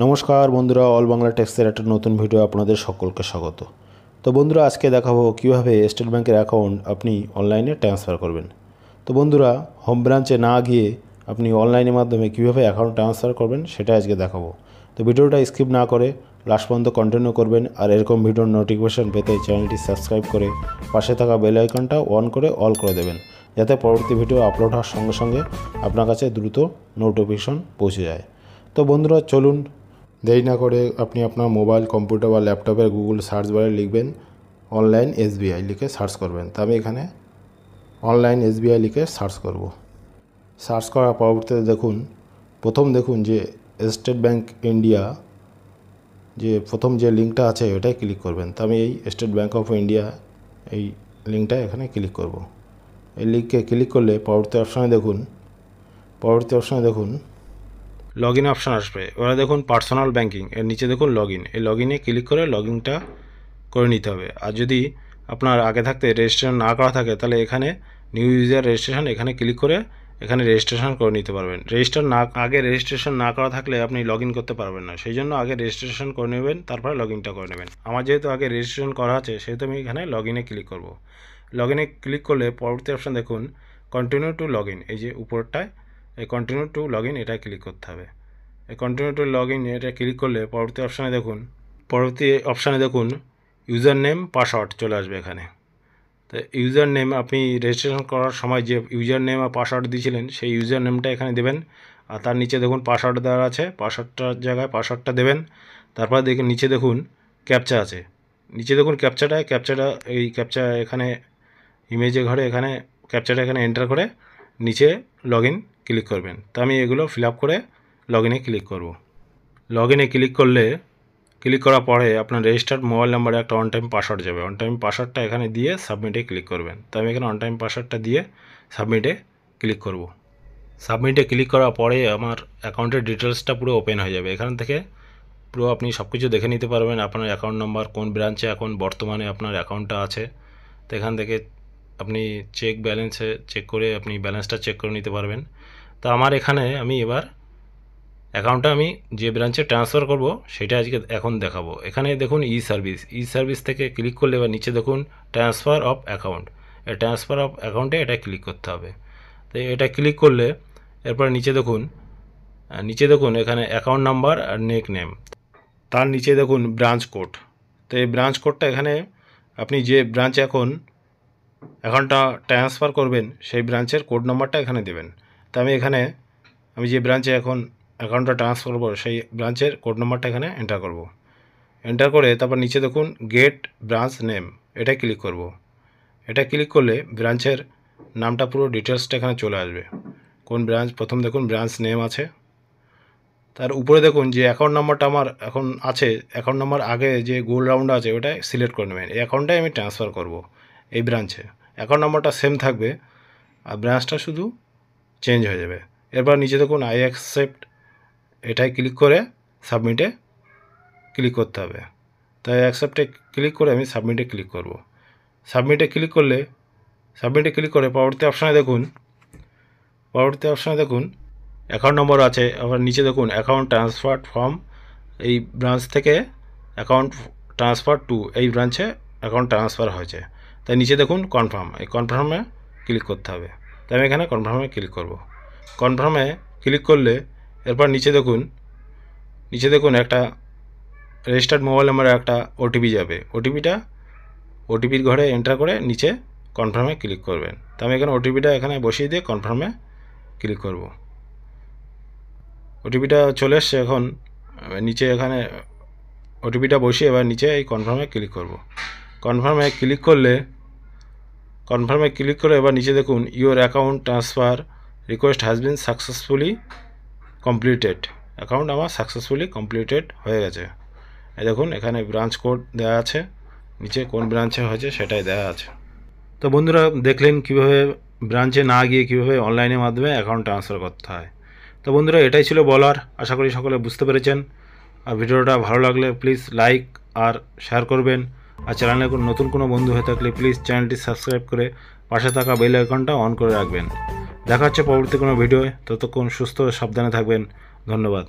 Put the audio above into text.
নমস্কার বন্ধুরা, অল বাংলা টেক্সের একটা নতুন ভিডিও আপনাদের সকলকে স্বাগত। তো বন্ধুরা, আজকে দেখাবো কীভাবে স্টেট ব্যাংকের অ্যাকাউন্ট আপনি অনলাইনে ট্রান্সফার করবেন। তো বন্ধুরা, হোম ব্রাঞ্চে না গিয়ে আপনি অনলাইনের মাধ্যমে কীভাবে অ্যাকাউন্ট ট্রান্সফার করবেন সেটা আজকে দেখাবো। তো ভিডিওটা স্কিপ না করে লাস্ট পর্যন্ত কন্টিনিউ করবেন। আর এরকম ভিডিওর নোটিফিকেশন পেতে চ্যানেলটি সাবস্ক্রাইব করে পাশে থাকা বেল আইকনটা অন করে অল করে দেবেন, যাতে পরবর্তী ভিডিও আপলোড হওয়ার সঙ্গে সঙ্গে আপনার কাছে দ্রুত নোটিফিকেশন পৌঁছে যায়। তো বন্ধুরা চলুন, দেরি না করে আপনি আপনার মোবাইল, কম্পিউটার বা ল্যাপটপের গুগল সার্চ বারে লিখবেন অনলাইন এসবিআই, লিখে সার্চ করবেন। তো আমি এখানে অনলাইন এসবিআই লিখে সার্চ করব। সার্চ করার পরবর্তীতে প্রথম দেখুন যে স্টেট ব্যাংক ইন্ডিয়া যে প্রথম যে লিঙ্কটা আছে ওটাই ক্লিক করবেন। তো আমি এই স্টেট ব্যাংক অফ ইন্ডিয়া এই লিঙ্কটা এখানে ক্লিক করব। এই লিঙ্কে ক্লিক করলে পরবর্তী অপশানে দেখুন লগ ইন অপশান আসবে। ওরা দেখুন পার্সোনাল ব্যাঙ্কিং, এর নিচে দেখুন লগ ইন। এই লগ ইনে ক্লিক করে লগ ইনটা করে নিতে হবে। আর যদি আপনার আগে থাকতে রেজিস্ট্রেশন না করা থাকে তাহলে এখানে নিউ ইউজার রেজিস্ট্রেশন এখানে ক্লিক করে এখানে রেজিস্ট্রেশন করে নিতে পারবেন। আগে রেজিস্ট্রেশন না করা থাকলে আপনি লগ ইন করতে পারবেন না, সেই জন্য আগে রেজিস্ট্রেশন করে নেবেন, তারপরে লগ ইনটা করে নেবেন। আমার যেহেতু আগে রেজিস্ট্রেশন করা আছে সেহেতু আমি এখানে লগ ইনে ক্লিক করব। লগ ইনে ক্লিক করলে পরবর্তী অপশান দেখুন কন্টিনিউ টু লগ ইন, এই যে উপরটায় এই কন্টিনিউ টু লগ ইন এটা ক্লিক করতে হবে। এই কন্টিনিউ টু লগ ইন এটা ক্লিক করলে পরবর্তী অপশানে দেখুন ইউজার নেম পাসওয়ার্ড চলে আসবে এখানে। তো ইউজার নেম আপনি রেজিস্ট্রেশন করার সময় যে ইউজার নেম আর পাসওয়ার্ড দিয়েছিলেন সেই ইউজার নেমটা এখানে দেবেন। আর তার নিচে দেখুন পাসওয়ার্ড দেওয়া আছে, পাসওয়ার্ডটার জায়গায় পাসওয়ার্ডটা দেবেন। তারপর নিচে দেখুন ক্যাপচা আছে, নিচে দেখুন ক্যাপচাটা এই ক্যাপচা এখানে ইমেজে ঘরে এখানে ক্যাপচাটা এখানে এন্টার করে নিচে লগ ইন ক্লিক করবেন। তো আমি এগুলো ফিল আপ করে লগ ইনে ক্লিক করব। লগ ইনে ক্লিক করার পরে আপনার রেজিস্টার্ড মোবাইল নাম্বারে একটা অন টাইম পাসওয়ার্ড যাবে। অন টাইম পাসওয়ার্ডটা এখানে দিয়ে সাবমিটে ক্লিক করবেন। তো আমি এখানে অন টাইম পাসওয়ার্ডটা দিয়ে সাবমিটে ক্লিক করব। সাবমিটে ক্লিক করার পরে আমার অ্যাকাউন্টের ডিটেলসটা পুরো ওপেন হয়ে যাবে। এখান থেকে পুরো আপনি সব কিছু দেখে নিতে পারবেন, আপনার অ্যাকাউন্ট নাম্বার, কোন ব্রাঞ্চে এখন বর্তমানে আপনার অ্যাকাউন্টটা আছে। তো এখান থেকে আপনি ব্যালেন্সে চেক করে আপনি ব্যালেন্সটা চেক করে নিতে পারবেন। তো আমার এখানে আমি এবার অ্যাকাউন্টটা আমি যে ব্রাঞ্চে ট্রান্সফার করব সেটা আজকে এখন দেখাবো। এখানে দেখুন ই সার্ভিস থেকে ক্লিক করলে এবার নিচে দেখুন ট্রান্সফার অফ অ্যাকাউন্ট, এই ট্রান্সফার অফ অ্যাকাউন্টে এটা ক্লিক করতে হবে। তো এটা ক্লিক করলে এরপর নিচে দেখুন এখানে অ্যাকাউন্ট নাম্বার আর নেক নেম, তার নিচে দেখুন ব্রাঞ্চ কোড। তো এই ব্রাঞ্চ কোডটা এখানে আপনি যে ব্রাঞ্চে এখন অ্যাকাউন্টটা ট্রান্সফার করবেন সেই ব্রাঞ্চের কোড নাম্বারটা এখানে দেবেন। তো আমি যে ব্রাঞ্চে এখন অ্যাকাউন্টটা ট্রান্সফার করবো সেই ব্রাঞ্চের কোড নাম্বারটা এখানে এন্টার করব। এন্টার করে তারপর নিচে দেখুন গেট ব্রাঞ্চ নেম, এটা ক্লিক করব। এটা ক্লিক করলে ব্রাঞ্চের নামটা পুরো ডিটেলসটা এখানে চলে আসবে। কোন ব্রাঞ্চ, প্রথম দেখুন ব্রাঞ্চ নেম আছে, তার উপরে দেখুন যে অ্যাকাউন্ট নাম্বারটা আমার এখন আছে, অ্যাকাউন্ট নাম্বার আগে যে গোল রাউন্ড আছে ওটা সিলেক্ট করে নেবেন। এই অ্যাকাউন্টটাই আমি ট্রান্সফার করব এই ব্রাঞ্চে। অ্যাকাউন্ট নাম্বারটা সেম থাকবে আর ব্রাঞ্চটা শুধু চেঞ্জ হয়ে যাবে। এরপর নিচে দেখুন আই অ্যাকসেপ্ট, এটাই ক্লিক করে সাবমিটে ক্লিক করতে হবে। তাই অ্যাকসেপ্টে ক্লিক করে আমি সাবমিটে ক্লিক করব। সাবমিটে ক্লিক করে পরবর্তী অপশানে দেখুন অ্যাকাউন্ট নম্বর আছে। আবার নিচে দেখুন অ্যাকাউন্ট ট্রান্সফার ফ্রম এই ব্রাঞ্চ থেকে অ্যাকাউন্ট ট্রান্সফার টু এই ব্রাঞ্চে অ্যাকাউন্ট ট্রান্সফার হয়েছে। তাই নিচে দেখুন কনফার্ম, এই কনফার্মে ক্লিক করতে হবে। তাই আমি এখানে কনফার্মে ক্লিক করব। কনফার্মে ক্লিক করলে এরপর নিচে দেখুন একটা রেজিস্টার্ড মোবাইল নাম্বারে একটা ওটিপি যাবে। ওটিপির ঘরে এন্টার করে নিচে কনফার্মে ক্লিক করবেন। তো আমি এখানে ওটিপিটা এখানে বসিয়ে দিয়ে কনফার্মে ক্লিক করব। ওটিপিটা চলে এসছে, এখন নিচে এখানে ওটিপিটা বসিয়ে এবার নিচে এই কনফার্মে ক্লিক করব। কনফার্মে ক্লিক করে এবার নিচে দেখুন your account transfer request has been successfully completed, account আমার সাকসেসফুলি কমপ্লিটেড হয়ে গেছে। এই দেখুন এখানে ব্রাঞ্চ কোড দেওয়া আছে, নিচে কোন ব্রাঞ্চে হয়েছে সেটাই দেওয়া আছে। তো বন্ধুরা দেখলেন কীভাবে ব্রাঞ্চে না গিয়ে কীভাবে অনলাইনের মাধ্যমে অ্যাকাউন্ট ট্রান্সফার করতে হয়। তো বন্ধুরা এটাই ছিল বলার, আশা করি সকলে বুঝতে পেরেছেন। আর ভিডিওটা ভালো লাগলে প্লিজ লাইক আর শেয়ার করবেন। আর চ্যানেলে নতুন কোনো বন্ধু হয়ে থাকলে প্লিজ চ্যানেলটি সাবস্ক্রাইব করে পাশে থাকা বেল আইকনটা অন করে রাখবেন। দেখা হচ্ছে পরবর্তী কোনো ভিডিওয়, ততক্ষণ সুস্থ সাবধানে থাকবেন। ধন্যবাদ।